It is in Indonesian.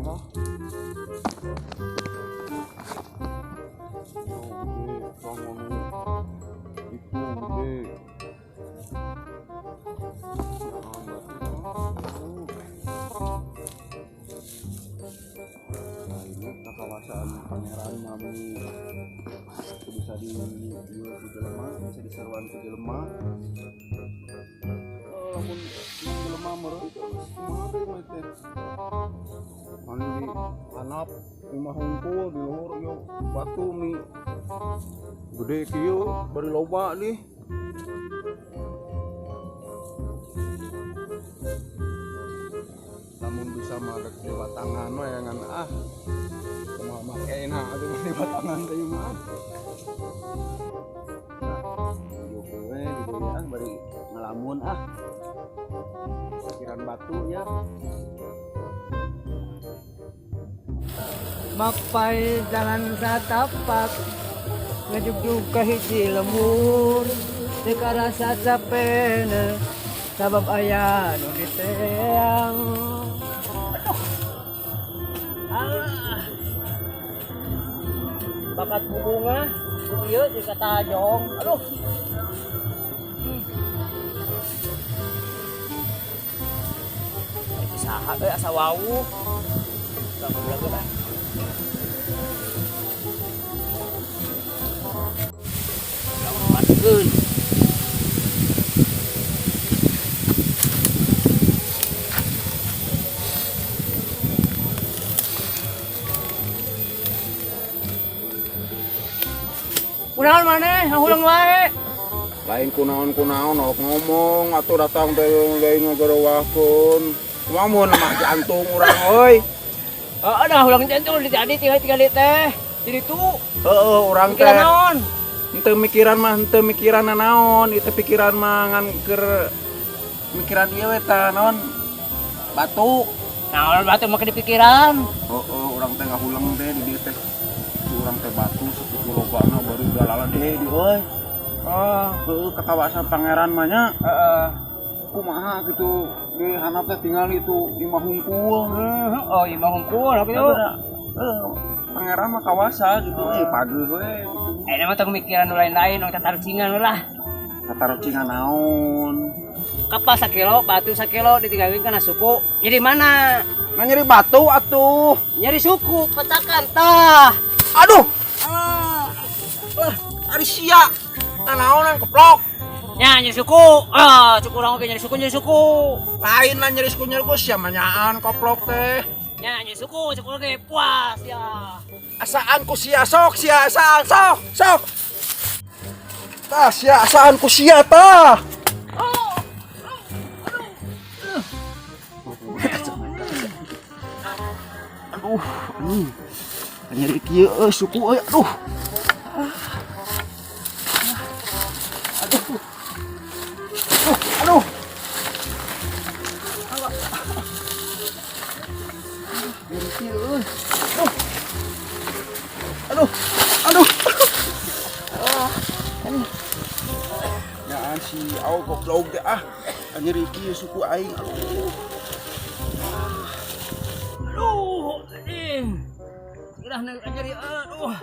kah? Kawasan Pangeran Mami itu bisa di jelema, bisa diseruan ke jelema. Lamun jelema meureun kumaha teh mah teh. Mandi hanap imah hungkul di luhur ieu batu mi gede kieu bari loba nih. Namun bisa madeg di batangan mah ya ngan kumaha makeina atuh di batangan teh mah. Yo kowe di dieu bari ngelamun pikiran batunya. Mapai jalan satapak ngejug-jug ka hiji lembur teu karasa capena sabab aya nu diteang. Bakat bunga ieu di kata jong. Aduh. Saha asa wau. Lagu-lagu dah. Batkeun. Kunaon maneh, hahulang wae. Lain kunaon-kunaon ngomong atuh datang teh lain ngagarowahkeun. Kumaha mun mah jantung urang euy. Ada ulang jantung jadi tinggal teh. Jadi tu. Heeh, urang teh. Pikiran naon? Henteu mikiran naon, itu pikiran mah ngan keur mikiran ieu we tah naon? Batu. Naon batu mah di pikiran. Heeh, urang teh ngahuleng teh di dieu teh. Urang teh batu saputu lobana baru galalan di euy. Heueuh ka kawasan Pangeran mah nya. Heeh. Kumaha gitu di handap teh tinggal itu imah hungkul. Oh, imah hungkul kitu. Pangeran mah kawasa gitu pageuh we. Mah teu mikiran nu lain-lain, nu tarucingan lah. Tarucingan naon? Kapas sakilo, batu sakilo ditinggalin kana suku. Nyeri mana? Nah nyeri batu atuh. Nyeri suku, petakan tah. Aduh. Ari sia. Naonan keplok. Ya nyeri suku. Suku urang oge nyeri suku. Lain lah nyeri suku sia manyaan koplok teh. Ya nyeri suku oge puas ya. Asaan ku sia sok sia asaan sok. Tah sia asaan ku sia tah. Aduh. Nyeri kieu suku euy aduh. Aduh. Nyaan si au goblok teh nyeri kieu suku aing. Aduh. Udah nyeri aduh.